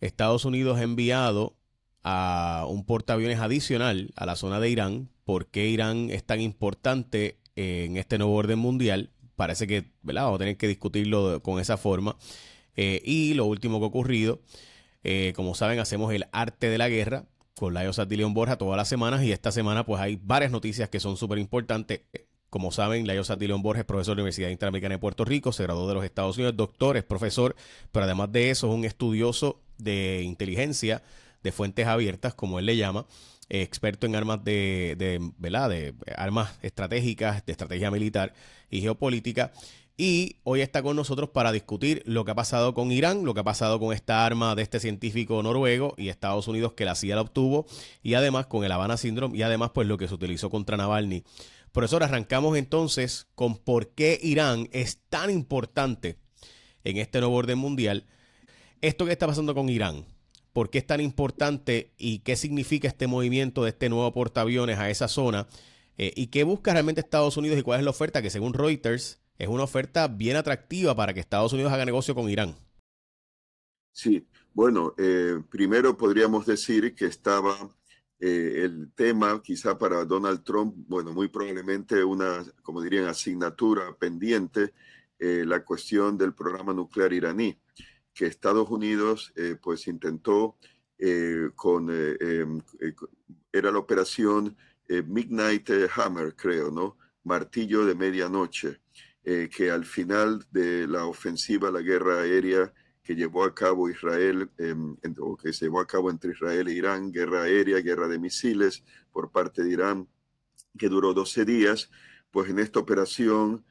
Estados Unidos ha enviado a un portaaviones adicional a la zona de Irán. ¿Por qué Irán es tan importante en este nuevo orden mundial? Parece que, ¿verdad? Vamos a tener que discutirlo con esa forma. Y lo último que ha ocurrido, como saben, hacemos el arte de la guerra con Layo Satilión Borja todas las semanas, y esta semana pues hay varias noticias que son súper importantes. Como saben, Layo Satilión Borja es profesor de la Universidad Interamericana de Puerto Rico, se graduó de los Estados Unidos, doctor, es profesor, pero además de eso es un estudioso de inteligencia de fuentes abiertas, como él le llama, experto en armas ¿verdad? De armas estratégicas, de estrategia militar y geopolítica. Y hoy está con nosotros para discutir lo que ha pasado con Irán, lo que ha pasado con esta arma de este científico noruego y Estados Unidos, que la CIA la obtuvo, y además con el Havana Syndrome, y además pues lo que se utilizó contra Navalny. Profesor, arrancamos entonces con por qué Irán es tan importante en este nuevo orden mundial. Esto que está pasando con Irán, ¿por qué es tan importante y qué significa este movimiento de este nuevo portaaviones a esa zona? ¿Y qué busca realmente Estados Unidos y cuál es la oferta? Que según Reuters es una oferta bien atractiva para que Estados Unidos haga negocio con Irán. Sí, bueno, primero podríamos decir que estaba el tema quizá para Donald Trump, bueno, muy probablemente una, como dirían, asignatura pendiente, la cuestión del programa nuclear iraní, que Estados Unidos pues intentó era la operación Midnight Hammer, creo, ¿no? Martillo de medianoche, que al final de la ofensiva, la guerra aérea que llevó a cabo Israel, o que se llevó a cabo entre Israel e Irán, guerra aérea, guerra de misiles por parte de Irán, que duró 12 días, pues en esta operación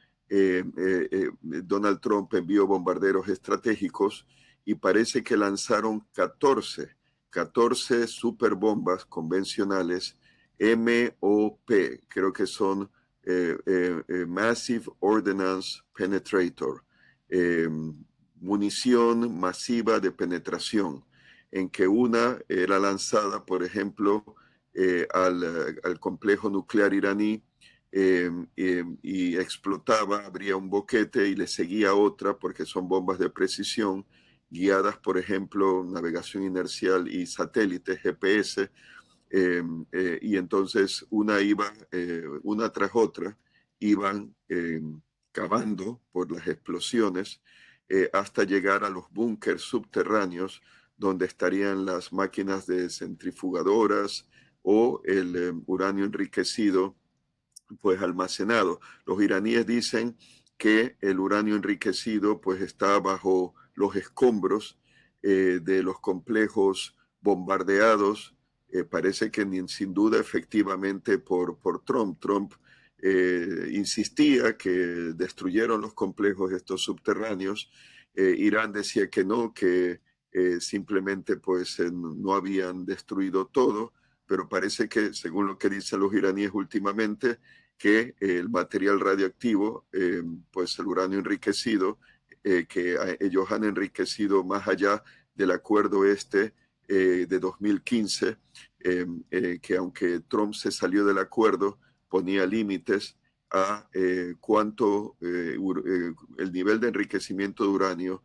Donald Trump envió bombarderos estratégicos y parece que lanzaron 14 superbombas convencionales MOP, creo que son Massive Ordnance Penetrator, eh, munición masiva de penetración, en que una era lanzada, por ejemplo, al complejo nuclear iraní y explotaba, abría un boquete y le seguía otra, porque son bombas de precisión guiadas, por ejemplo, navegación inercial y satélites, GPS, y entonces una tras otra, iban cavando por las explosiones hasta llegar a los búnkers subterráneos donde estarían las máquinas de centrifugadoras o el uranio enriquecido pues almacenado. Los iraníes dicen que el uranio enriquecido pues está bajo los escombros de los complejos bombardeados. Parece que sin duda efectivamente por Trump. Trump insistía que destruyeron los complejos estos subterráneos. Irán decía que no, que simplemente pues no habían destruido todo, pero parece que, según lo que dicen los iraníes últimamente, que el material radioactivo, pues el uranio enriquecido, que ellos han enriquecido más allá del acuerdo de 2015, que aunque Trump se salió del acuerdo, ponía límites a cuánto el nivel de enriquecimiento de uranio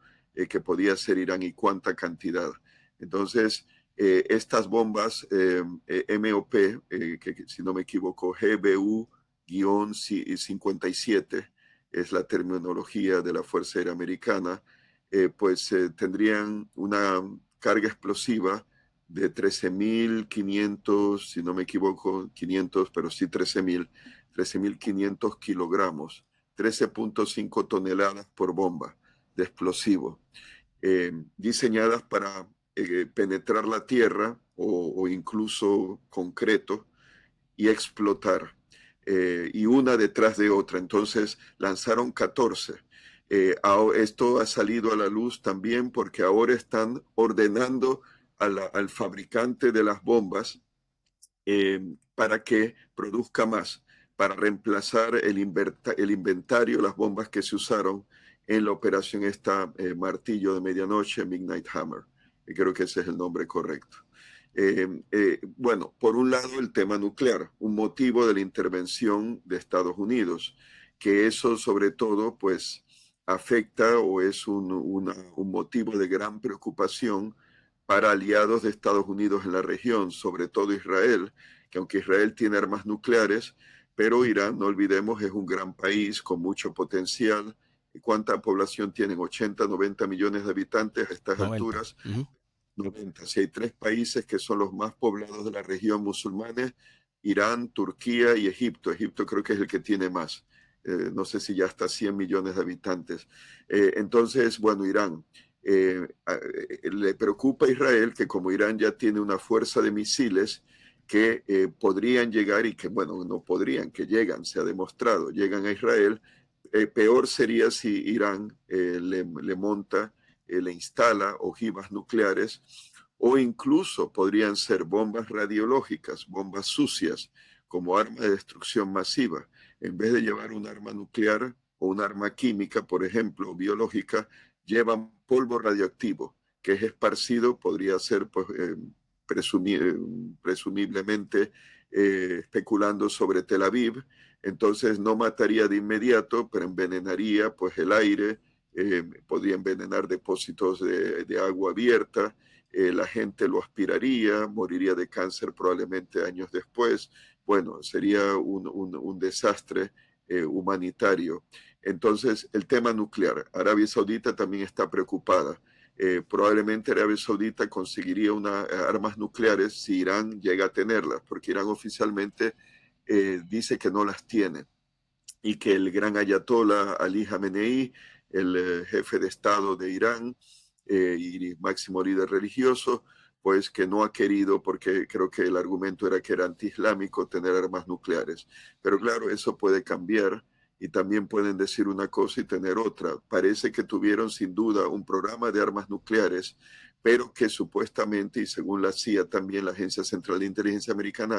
que podía hacer Irán y cuánta cantidad. Entonces, estas bombas MOP, que si no me equivoco, GBU-57, es la terminología de la Fuerza Aérea Americana, pues tendrían una carga explosiva de 13.500, si no me equivoco, 500, pero sí 13.500 kilogramos, 13.5 toneladas por bomba de explosivo, diseñadas para penetrar la tierra o incluso concreto y explotar, y una detrás de otra. Entonces lanzaron 14. Esto ha salido a la luz también porque ahora están ordenando al fabricante de las bombas para que produzca más, para reemplazar el inventario, las bombas que se usaron en la operación Martillo de Medianoche, Midnight Hammer. Creo que ese es el nombre correcto. Bueno, por un lado el tema nuclear, un motivo de la intervención de Estados Unidos, que eso sobre todo pues afecta o es un motivo de gran preocupación para aliados de Estados Unidos en la región, sobre todo Israel, que aunque Israel tiene armas nucleares, pero Irán, no olvidemos, es un gran país con mucho potencial. ¿Cuánta población tienen? 80, 90 millones de habitantes a estas 90. alturas. 90. Si hay tres países que son los más poblados de la región musulmanes, Irán, Turquía y Egipto. Egipto creo que es el que tiene más. No sé si ya hasta 100 millones de habitantes. Entonces, bueno, Irán. Le preocupa a Israel que como Irán ya tiene una fuerza de misiles que podrían llegar y que, bueno, no podrían, que llegan, se ha demostrado, llegan a Israel. Peor sería si Irán le monta, le instala ojivas nucleares o incluso podrían ser bombas radiológicas, bombas sucias, como arma de destrucción masiva. En vez de llevar un arma nuclear o un arma química, por ejemplo, biológica, llevan polvo radioactivo, que es esparcido, podría ser pues, presumiblemente especulando sobre Tel Aviv. Entonces no mataría de inmediato, pero envenenaría pues el aire, podría envenenar depósitos de agua abierta, la gente lo aspiraría, moriría de cáncer probablemente años después. Bueno, sería un desastre humanitario. Entonces, el tema nuclear. Arabia Saudita también está preocupada. Probablemente Arabia Saudita conseguiría armas nucleares si Irán llega a tenerlas, porque Irán oficialmente dice que no las tiene y que el gran ayatollah Ali Khamenei, el jefe de Estado de Irán y máximo líder religioso, pues que no ha querido, porque creo que el argumento era que era antiislámico tener armas nucleares. Pero claro, eso puede cambiar y también pueden decir una cosa y tener otra. Parece que tuvieron sin duda un programa de armas nucleares, pero que supuestamente, y según la CIA también, la Agencia Central de Inteligencia Americana,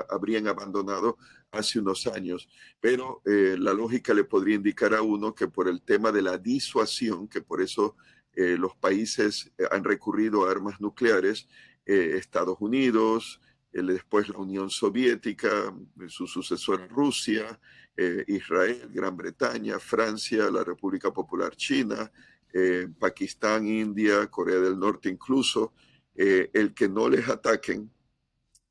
habrían abandonado hace unos años. Pero la lógica le podría indicar a uno que por el tema de la disuasión, que por eso los países han recurrido a armas nucleares, Estados Unidos, después la Unión Soviética, su sucesora Rusia, Israel, Gran Bretaña, Francia, la República Popular China, Pakistán, India, Corea del Norte incluso, el que no les ataquen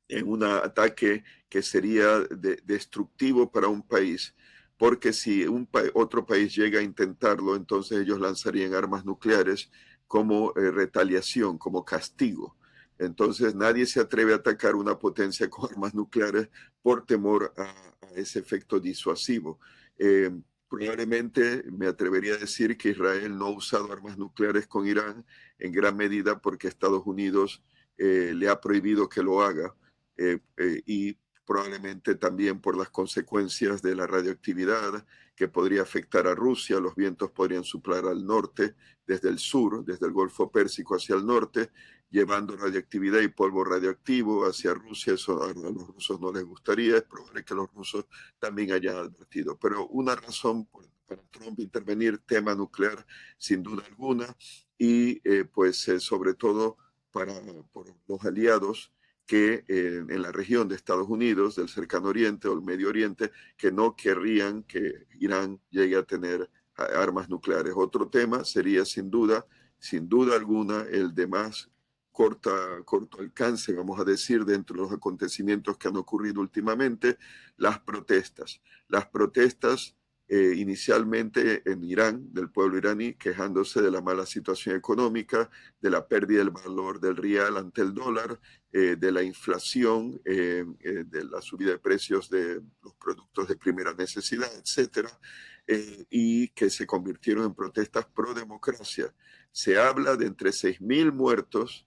en un ataque que sería destructivo para un país, porque si otro país llega a intentarlo, entonces ellos lanzarían armas nucleares como retaliación, como castigo. Entonces nadie se atreve a atacar una potencia con armas nucleares por temor a ese efecto disuasivo. Probablemente me atrevería a decir que Israel no ha usado armas nucleares con Irán en gran medida porque Estados Unidos le ha prohibido que lo haga y probablemente también por las consecuencias de la radioactividad que podría afectar a Rusia. Los vientos podrían soplar al norte, desde el sur, desde el Golfo Pérsico hacia el norte, llevando radioactividad y polvo radioactivo hacia Rusia. Eso a los rusos no les gustaría. Es probable que los rusos también hayan advertido. Pero una razón para Trump intervenir, tema nuclear, sin duda alguna, y sobre todo por los aliados que en la región de Estados Unidos, del Cercano Oriente o el Medio Oriente, que no querrían que Irán llegue a tener armas nucleares. Otro tema sería sin duda alguna, el de más corto alcance, vamos a decir, dentro de los acontecimientos que han ocurrido últimamente, las protestas. Las protestas inicialmente en Irán, del pueblo iraní, quejándose de la mala situación económica, de la pérdida del valor del rial ante el dólar, de la inflación, de la subida de precios de los productos de primera necesidad, etcétera, y que se convirtieron en protestas pro democracia. Se habla de entre 6.000 muertos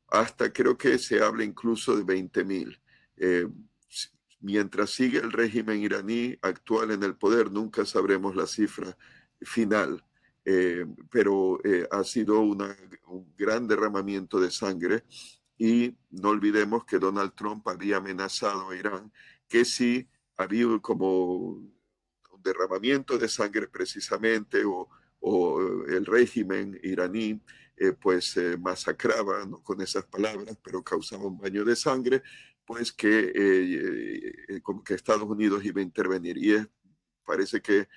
hasta creo que se habla incluso de 20.000. Mientras sigue el régimen iraní actual en el poder, nunca sabremos la cifra final, pero ha sido un gran derramamiento de sangre y no olvidemos que Donald Trump había amenazado a Irán que si había como un derramamiento de sangre precisamente o el régimen iraní masacraba, no con esas palabras, pero causaba un baño de sangre, pues como que Estados Unidos iba a intervenir. Y parece que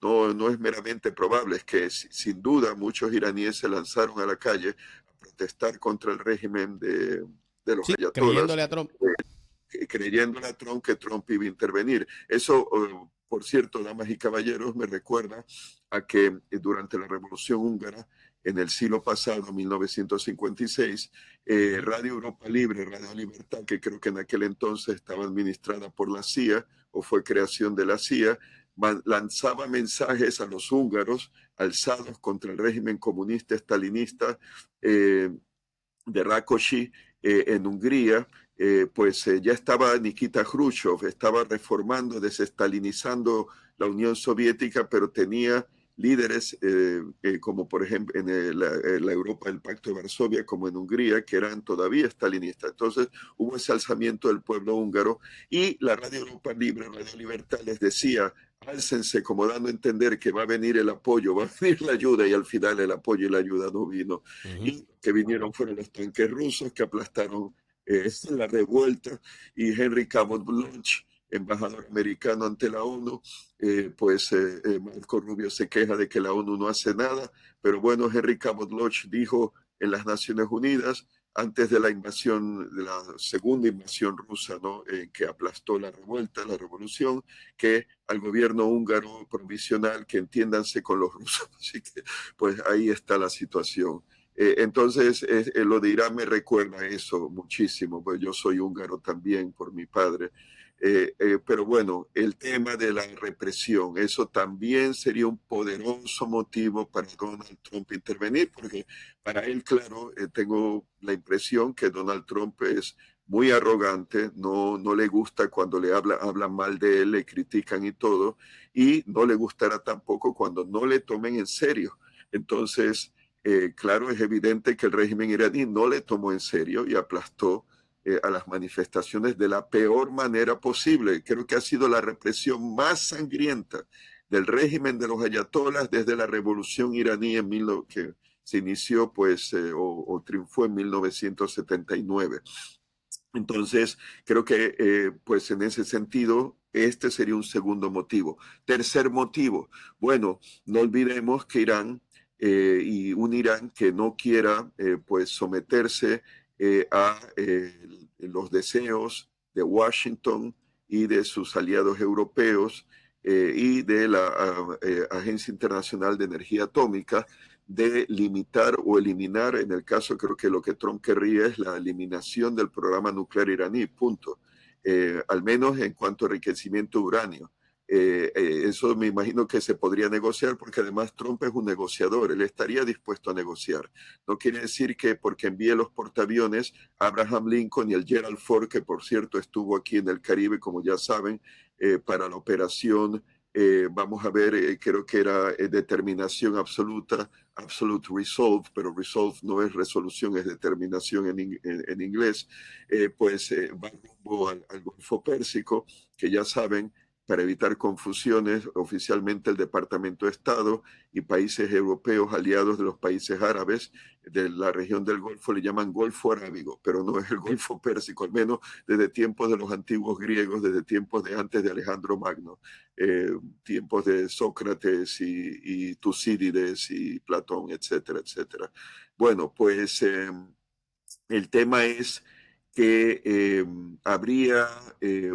no es meramente probable, es que sin duda muchos iraníes se lanzaron a la calle a protestar contra el régimen de los Sí, ayatolás, creyéndole a Trump. creyéndole a Trump que Trump iba a intervenir. Eso, por cierto, damas y caballeros, me recuerda a que durante la Revolución Húngara, en el siglo pasado, 1956, Radio Europa Libre, Radio Libertad, que creo que en aquel entonces estaba administrada por la CIA o fue creación de la CIA, lanzaba mensajes a los húngaros alzados contra el régimen comunista estalinista de Rákosi en Hungría. Ya estaba Nikita Khrushchev, estaba reformando, desestalinizando la Unión Soviética, pero tenía líderes como por ejemplo en la Europa del Pacto de Varsovia, como en Hungría, que eran todavía estalinistas. Entonces hubo ese alzamiento del pueblo húngaro y la Radio Europa Libre, Radio Libertad, les decía, álcense, como dando a entender que va a venir el apoyo, va a venir la ayuda, y al final el apoyo y la ayuda no vino. Y que vinieron fueron los tanques rusos que aplastaron la revuelta, y Henry Cabot Lodge, embajador americano ante la ONU, Marco Rubio se queja de que la ONU no hace nada, pero bueno, Henry Cabot Lodge dijo en las Naciones Unidas, antes de la invasión, de la segunda invasión rusa, ¿no? Que aplastó la revuelta, la revolución, que al gobierno húngaro provisional, que entiéndanse con los rusos. Así que, pues ahí está la situación. Entonces, lo de Irán me recuerda eso muchísimo, pues yo soy húngaro también por mi padre. Pero bueno, el tema de la represión, eso también sería un poderoso motivo para Donald Trump intervenir, porque para él, claro, tengo la impresión que Donald Trump es muy arrogante, no le gusta cuando hablan mal de él, le critican y todo, y no le gustará tampoco cuando no le tomen en serio. Entonces, claro, es evidente que el régimen iraní no le tomó en serio y aplastó a las manifestaciones de la peor manera posible. Creo que ha sido la represión más sangrienta del régimen de los ayatolás desde la revolución iraní que se inició o triunfó en 1979. Entonces, creo que pues en ese sentido, este sería un segundo motivo. Tercer motivo, bueno, no olvidemos que Irán y un Irán que no quiera pues someterse a los deseos de Washington y de sus aliados europeos y de la Agencia Internacional de Energía Atómica, de limitar o eliminar, en el caso creo que lo que Trump querría es la eliminación del programa nuclear iraní, punto. Al menos en cuanto a enriquecimiento de uranio. Eso me imagino que se podría negociar porque además Trump es un negociador, él estaría dispuesto a negociar. No quiere decir que porque envíe los portaaviones Abraham Lincoln y el Gerald Ford, que por cierto estuvo aquí en el Caribe, como ya saben, para la operación, vamos a ver, creo que era determinación absoluta, absolute resolve, pero resolve no es resolución, es determinación en inglés, va rumbo al Golfo Pérsico, que ya saben, para evitar confusiones, oficialmente el Departamento de Estado y países europeos aliados de los países árabes de la región del Golfo le llaman Golfo Arábigo, pero no es el Golfo Pérsico, al menos desde tiempos de los antiguos griegos, desde tiempos de antes de Alejandro Magno, tiempos de Sócrates y Tucídides y Platón, etcétera, etcétera. Bueno, pues el tema es que habría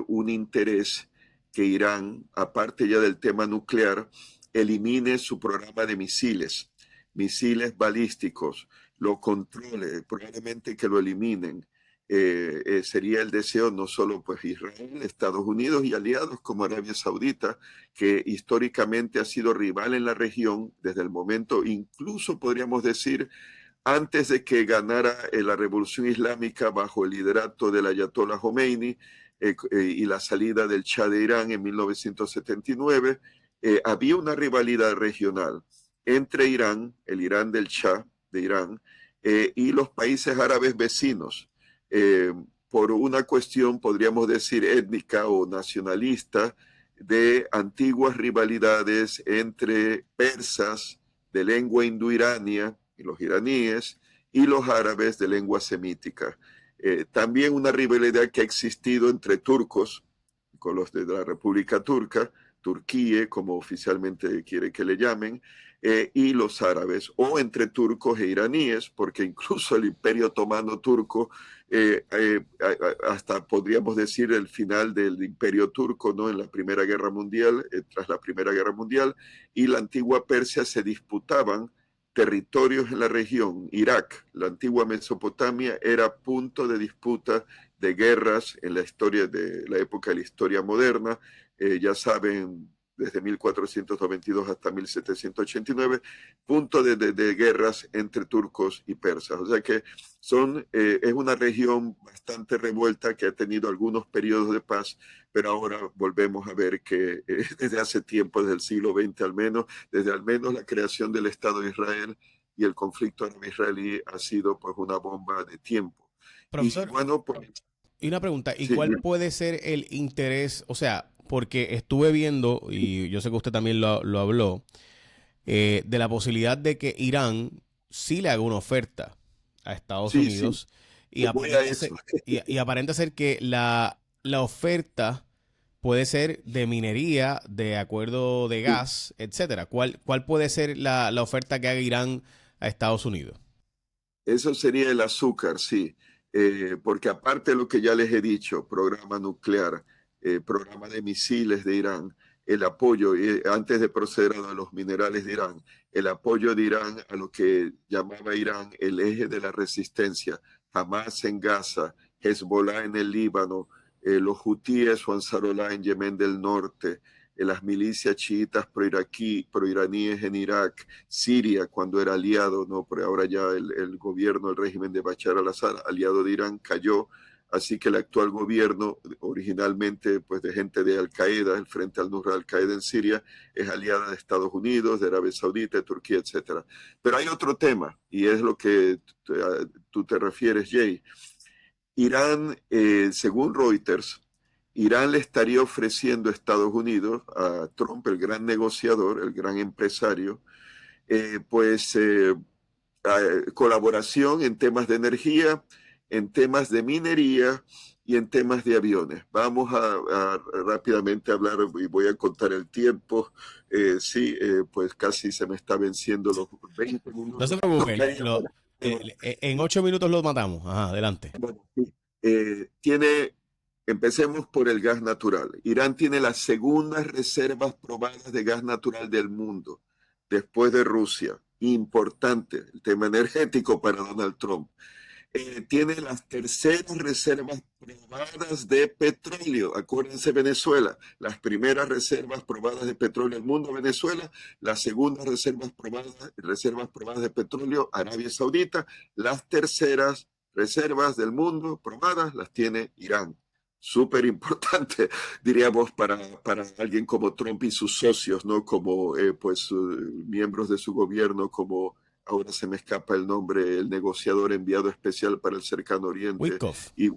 un interés que Irán, aparte ya del tema nuclear, elimine su programa de misiles balísticos, lo controle, probablemente que lo eliminen. Sería el deseo no solo pues Israel, Estados Unidos y aliados como Arabia Saudita, que históricamente ha sido rival en la región desde el momento, incluso podríamos decir, antes de que ganara la revolución islámica bajo el liderato del Ayatollah Khomeini y la salida del Shah de Irán en 1979, había una rivalidad regional entre Irán, el Irán del Shah de Irán, y los países árabes vecinos, por una cuestión, podríamos decir, étnica o nacionalista, de antiguas rivalidades entre persas de lengua indoirania y los iraníes y los árabes de lengua semítica. También una rivalidad que ha existido entre turcos con los de la República Turca, Turquía, como oficialmente quiere que le llamen, y los árabes, o entre turcos e iraníes, porque incluso el Imperio Otomano turco, hasta podríamos decir el final del Imperio turco, ¿no? En la Primera Guerra Mundial, tras la Primera Guerra Mundial, y la antigua Persia se disputaban territorios en la región. Irak, la antigua Mesopotamia, era punto de disputa de guerras en la historia de la época de la historia moderna. Ya saben, desde 1492 hasta 1789, punto de guerras entre turcos y persas. O sea que es una región bastante revuelta que ha tenido algunos periodos de paz, pero ahora volvemos a ver que desde hace tiempo, desde el siglo XX desde al menos la creación del Estado de Israel y el conflicto árabe-israelí ha sido pues una bomba de tiempo. Y Profesor, bueno, pues, y una pregunta, ¿y sí, cuál puede ser el interés? O sea, porque estuve viendo, y yo sé que usted también lo habló, de la posibilidad de que Irán sí le haga una oferta a Estados sí, sí, Unidos y voy a aparenta ser, eso. y aparenta ser que la oferta puede ser de minería, de acuerdo de Sí. gas, etcétera. ¿Cuál puede ser la oferta que haga Irán a Estados Unidos? Eso sería el azúcar, sí. Porque aparte de lo que ya les he dicho, programa nuclear, programa de misiles de Irán, el apoyo, antes de proceder a los minerales de Irán, el apoyo de Irán a lo que llamaba Irán el eje de la resistencia, Hamas en Gaza, Hezbollah en el Líbano, los hutíes o Ansarollah en Yemen del Norte, las milicias chiitas pro-iraníes en Irak, Siria, cuando era aliado, ¿no? Pero ahora ya el gobierno, el régimen de Bashar al-Assad, aliado de Irán, cayó. Así que el actual gobierno, originalmente pues de gente de Al-Qaeda, el Frente al-Nusra Al-Qaeda en Siria, es aliada de Estados Unidos, de Arabia Saudita, de Turquía, etcétera. Pero hay otro tema, y es lo que tú te refieres, Jay. Irán, según Reuters, Irán le estaría ofreciendo a Estados Unidos, a Trump, el gran negociador, el gran empresario, pues colaboración en temas de energía, en temas de minería y en temas de aviones. Vamos a rápidamente hablar y voy a contar el tiempo. Sí, pues casi se me está venciendo los 20 No se minutos. preocupe, Okay. en 8 minutos lo matamos. Ajá, adelante. Bueno, sí. Empecemos por el gas natural. Irán tiene las segundas reservas probadas de gas natural del mundo, después de Rusia. Importante el tema energético para Donald Trump. Tiene las terceras reservas probadas de petróleo. Acuérdense Venezuela, las primeras reservas probadas de petróleo del mundo, Venezuela, las segundas reservas probadas de petróleo, Arabia Saudita, las terceras reservas del mundo probadas las tiene Irán. Súper importante, diríamos, para alguien como Trump y sus socios, ¿no? Como miembros de su gobierno, como ahora se me escapa el nombre, el negociador enviado especial para el Cercano Oriente, Wyckoff. y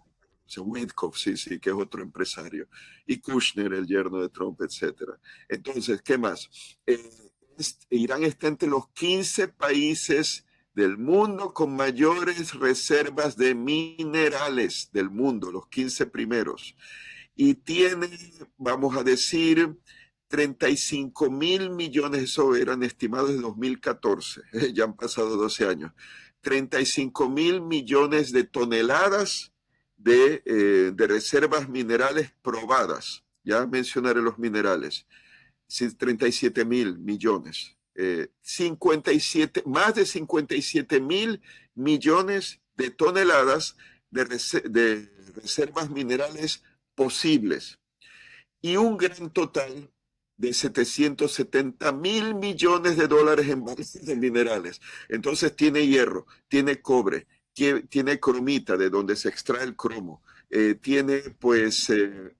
Witkoff, sí, sí, que es otro empresario, y Kushner, el yerno de Trump, etcétera. Entonces, ¿qué más? Irán está entre los 15 países del mundo con mayores reservas de minerales del mundo, los 15 primeros. Y tiene, vamos a decir, 35.000 millones, eso eran estimados de 2014, ya han pasado 12 años, 35.000 millones de toneladas de reservas minerales probadas. Ya mencionaré los minerales. 37.000 millones. 57, más de 57.000 millones de toneladas de reservas minerales posibles y un gran total de 770.000 millones de dólares en valores de minerales. Entonces tiene hierro, tiene cobre, tiene cromita, de donde se extrae el cromo, tiene pues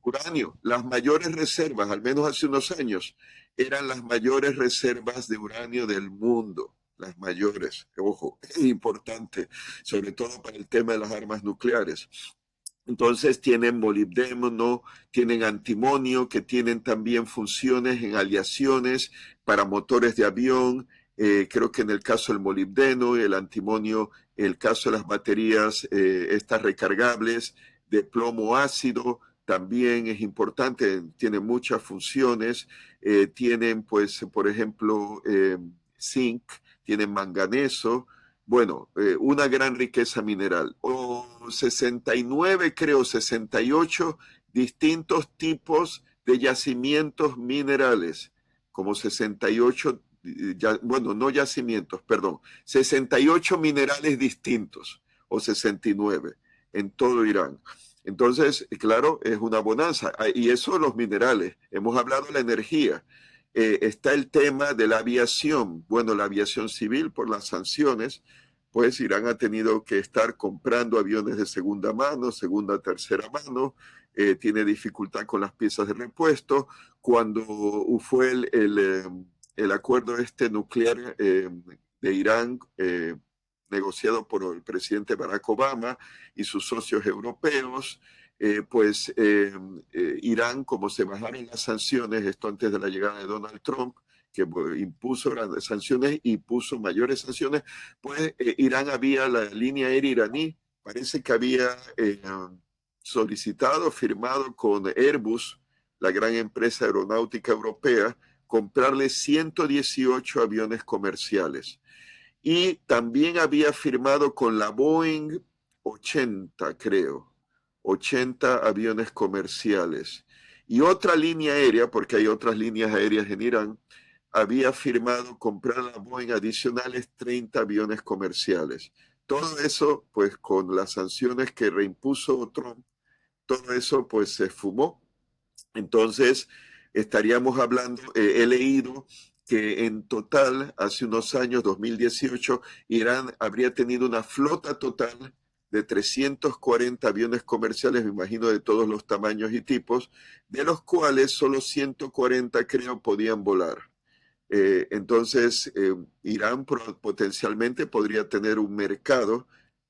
uranio. Las mayores reservas, al menos hace unos años, eran las mayores reservas de uranio del mundo. Las mayores, ojo, es importante, sobre todo para el tema de las armas nucleares. Entonces tienen molibdeno, tienen antimonio, que tienen también funciones en aleaciones para motores de avión. Creo que en el caso del molibdeno y el antimonio, en el caso de las baterías, estas recargables de plomo ácido, también es importante, tienen muchas funciones. Tienen, pues, por ejemplo, zinc, tienen manganeso, bueno, una gran riqueza mineral. O 69, creo, 68 distintos tipos de yacimientos minerales, como 68, bueno, no yacimientos, perdón, 68 minerales distintos, o 69 en todo Irán. Entonces, claro, es una bonanza. Y eso los minerales. Hemos hablado de la energía. Está el tema de la aviación. Bueno, la aviación civil por las sanciones, pues Irán ha tenido que estar comprando aviones de segunda mano, segunda, tercera mano. Tiene dificultad con las piezas de repuesto. Cuando fue el acuerdo este nuclear de Irán, negociado por el presidente Barack Obama y sus socios europeos, Irán, como se bajaron las sanciones, esto antes de la llegada de Donald Trump, que impuso grandes sanciones y puso mayores sanciones, pues Irán había, la línea aérea iraní, parece que había solicitado, firmado con Airbus, la gran empresa aeronáutica europea, comprarle 118 aviones comerciales. Y también había firmado con la Boeing 80, creo, 80 aviones comerciales. Y otra línea aérea, porque hay otras líneas aéreas en Irán, había firmado comprar a la Boeing adicionales 30 aviones comerciales. Todo eso, pues con las sanciones que reimpuso Trump, todo eso pues se esfumó. Entonces, estaríamos hablando, he leído que en total, hace unos años, 2018, Irán habría tenido una flota total de 340 aviones comerciales, me imagino de todos los tamaños y tipos, de los cuales solo 140, creo, podían volar. Entonces, Irán potencialmente podría tener un mercado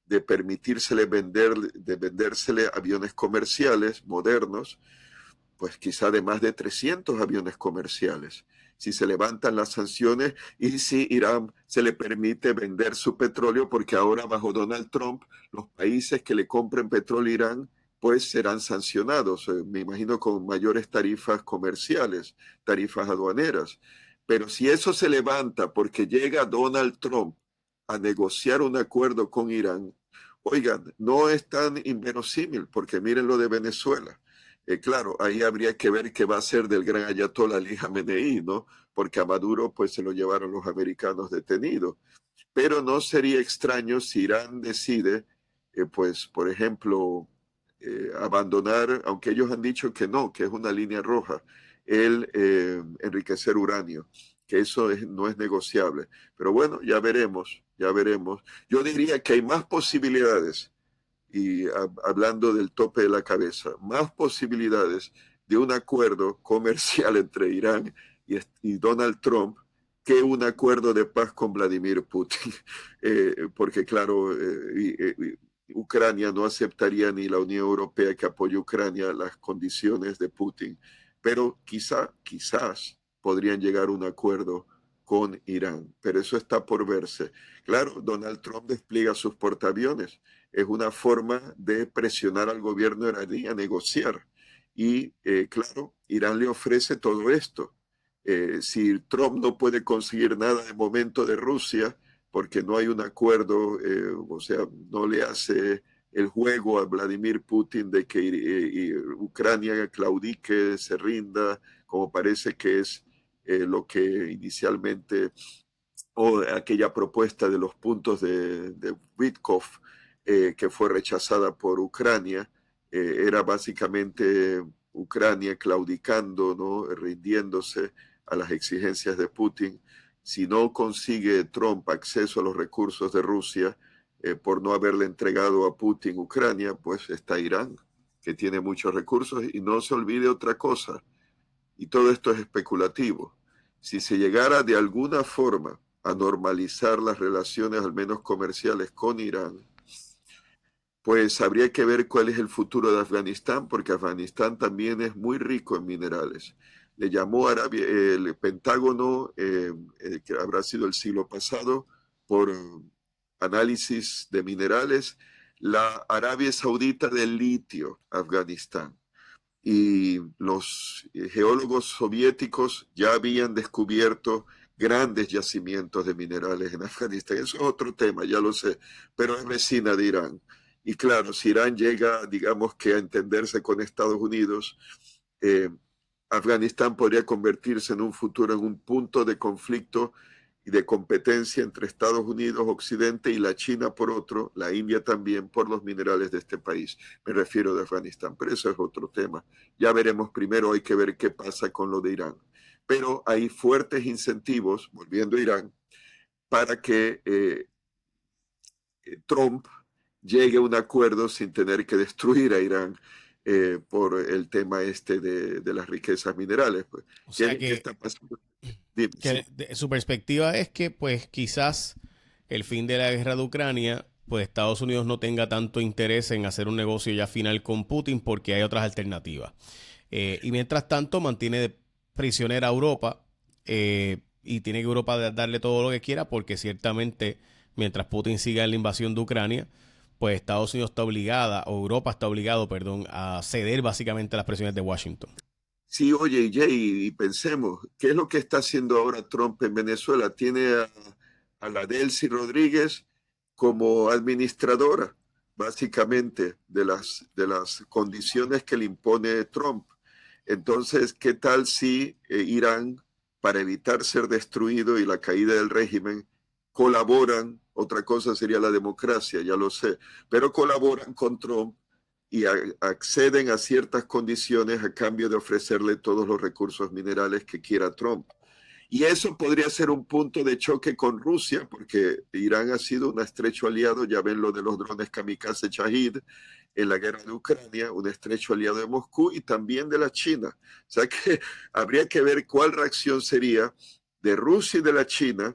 de permitírsele de vendérsele aviones comerciales modernos, pues quizá de más de 300 aviones comerciales. Si se levantan las sanciones y si Irán se le permite vender su petróleo, porque ahora bajo Donald Trump los países que le compren petróleo a Irán pues serán sancionados, me imagino con mayores tarifas comerciales, tarifas aduaneras. Pero si eso se levanta porque llega Donald Trump a negociar un acuerdo con Irán, oigan, no es tan inverosímil, porque miren lo de Venezuela. Claro, ahí habría que ver qué va a ser del gran ayatollah Ali Khamenei, ¿no? Porque a Maduro pues se lo llevaron los americanos detenido. Pero no sería extraño si Irán decide, pues, por ejemplo, abandonar, aunque ellos han dicho que no, que es una línea roja, el enriquecer uranio, que eso no es negociable. Pero bueno, ya veremos, ya veremos. Yo diría que hay más posibilidades y hablando del tope de la cabeza, más posibilidades de un acuerdo comercial entre Irán y Donald Trump que un acuerdo de paz con Vladimir Putin. Porque claro, Ucrania no aceptaría ni la Unión Europea que apoye a Ucrania las condiciones de Putin, pero quizás podrían llegar a un acuerdo con Irán, pero eso está por verse. Claro, Donald Trump despliega sus portaaviones, es una forma de presionar al gobierno iraní a negociar. Y claro, Irán le ofrece todo esto. Si Trump no puede conseguir nada de momento de Rusia, porque no hay un acuerdo, o sea, no le hace el juego a Vladimir Putin de que Ucrania claudique, se rinda, como parece que es lo que inicialmente, o aquella propuesta de los puntos de Witkoff, que fue rechazada por Ucrania, era básicamente Ucrania claudicando, ¿no? Rindiéndose a las exigencias de Putin. Si no consigue Trump acceso a los recursos de Rusia, por no haberle entregado a Putin Ucrania, pues está Irán, que tiene muchos recursos. Y no se olvide otra cosa, y todo esto es especulativo. Si se llegara de alguna forma a normalizar las relaciones, al menos comerciales, con Irán, pues habría que ver cuál es el futuro de Afganistán, porque Afganistán también es muy rico en minerales. Le llamó Arabia, el Pentágono, que habrá sido el siglo pasado, por análisis de minerales, la Arabia Saudita del litio, Afganistán. Y los geólogos soviéticos ya habían descubierto grandes yacimientos de minerales en Afganistán. Eso es otro tema, ya lo sé, pero es vecina de Irán. Y claro, si Irán llega, digamos que a entenderse con Estados Unidos, eh, Afganistán podría convertirse en un futuro en un punto de conflicto y de competencia entre Estados Unidos, Occidente y la China por otro, la India también por los minerales de este país. Me refiero de Afganistán, pero eso es otro tema. Ya veremos primero, hay que ver qué pasa con lo de Irán. Pero hay fuertes incentivos, volviendo a Irán, para que Trump llegue a un acuerdo sin tener que destruir a Irán por el tema este de las riquezas minerales. Pues. O sea ¿Qué está pasando? Dime, sí. que su perspectiva es que pues quizás el fin de la guerra de Ucrania, pues Estados Unidos no tenga tanto interés en hacer un negocio ya final con Putin porque hay otras alternativas. Y mientras tanto mantiene prisionera a Europa y tiene que Europa darle todo lo que quiera porque ciertamente mientras Putin siga en la invasión de Ucrania, pues Estados Unidos está obligada, o Europa está obligado, perdón, a ceder básicamente a las presiones de Washington. Sí, oye, Jay, y pensemos, ¿qué es lo que está haciendo ahora Trump en Venezuela? Tiene a la Delcy Rodríguez como administradora, básicamente, de las condiciones que le impone Trump. Entonces, ¿qué tal si Irán, para evitar ser destruido y la caída del régimen, colaboran? Otra cosa sería la democracia, ya lo sé, pero colaboran con Trump y acceden a ciertas condiciones a cambio de ofrecerle todos los recursos minerales que quiera Trump. Y eso podría ser un punto de choque con Rusia, porque Irán ha sido un estrecho aliado, ya ven lo de los drones kamikaze Shahid en la guerra de Ucrania, un estrecho aliado de Moscú y también de la China. O sea que habría que ver cuál reacción sería de Rusia y de la China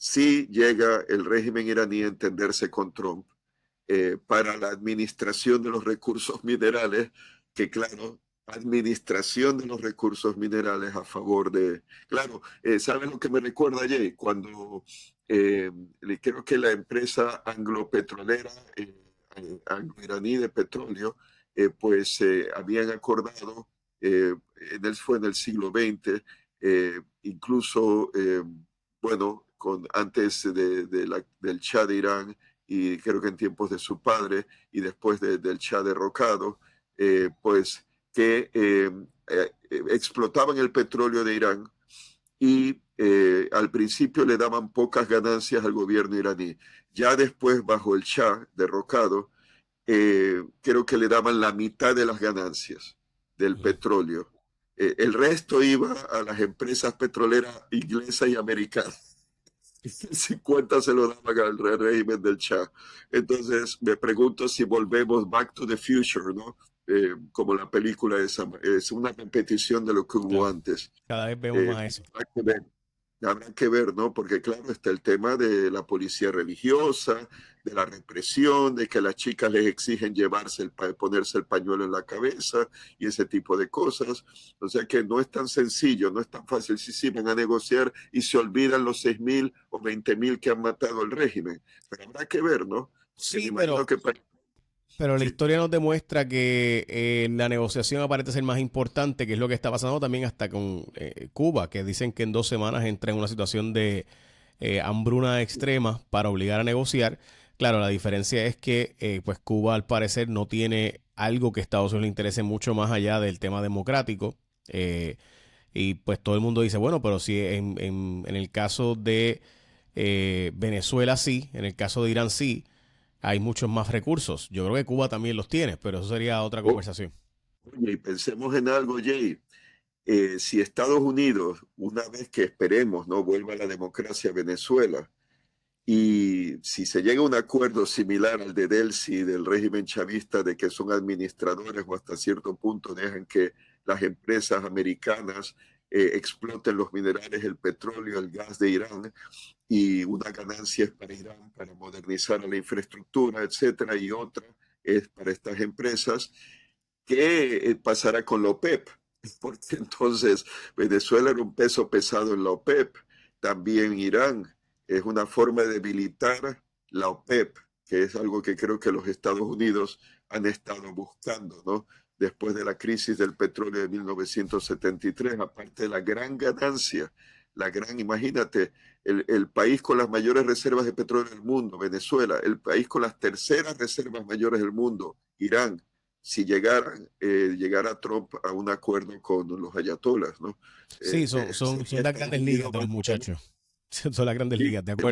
si llega el régimen iraní a entenderse con Trump para la administración de los recursos minerales, que claro, administración de los recursos minerales a favor de... Claro, ¿saben lo que me recuerda, Jay? Cuando eh, creo que la empresa anglo-petrolera, anglo-iraní de petróleo, pues habían acordado, fue en el siglo XX, incluso, bueno, antes del Shah de Irán, y creo que en tiempos de su padre y después del Shah derrocado, pues que explotaban el petróleo de Irán y al principio le daban pocas ganancias al gobierno iraní. Ya después, bajo el Shah derrocado, creo que le daban la mitad de las ganancias del petróleo. El resto iba a las empresas petroleras inglesas y americanas. 50 se lo daban al régimen del Shah. Entonces me pregunto si volvemos Back to the Future, ¿no? Como la película esa, es una repetición de lo que hubo Claro, antes. cada vez vemos Eh, más eso. habrá que ver, ¿no? Porque claro, está el tema de la policía religiosa, de la represión, de que a las chicas les exigen ponerse el pañuelo en la cabeza y ese tipo de cosas. O sea que no es tan sencillo, no es tan fácil. Sí, van a negociar y se olvidan los 6.000 o 20.000 que han matado el régimen. Pero habrá que ver, ¿no? Porque me Sí, imagino que... pero la Sí, historia nos demuestra que la negociación aparenta ser más importante, que es lo que está pasando también hasta con Cuba, que dicen que en 2 semanas entra en una situación de hambruna extrema para obligar a negociar. Claro, la diferencia es que pues Cuba al parecer no tiene algo que a Estados Unidos le interese mucho más allá del tema democrático. Y pues todo el mundo dice, bueno, pero si en el caso de Venezuela sí, en el caso de Irán sí hay muchos más recursos. Yo creo que Cuba también los tiene, pero eso sería otra conversación. oye, y pensemos en algo, Jay. Si Estados Unidos, una vez que esperemos, no vuelva a la democracia a Venezuela, y si se llega a un acuerdo similar al de Delcy del régimen chavista de que son administradores o hasta cierto punto dejan que las empresas americanas exploten los minerales, el petróleo, el gas de Irán y una ganancia es para Irán para modernizar la infraestructura, etcétera, y otra es para estas empresas, ¿qué pasará con la OPEP? Porque entonces Venezuela era un peso pesado en la OPEP, también Irán es una forma de debilitar la OPEP, que es algo que creo que los Estados Unidos han estado buscando, ¿no? Después de la crisis del petróleo de 1973, aparte de la gran ganancia imagínate, el país con las mayores reservas de petróleo del mundo, Venezuela, el país con las terceras reservas mayores del mundo, Irán, si llegara Trump a un acuerdo con los ayatolas, ¿no? Sí, son las grandes ligas de los muchachos. Son las grandes ligas, de acuerdo.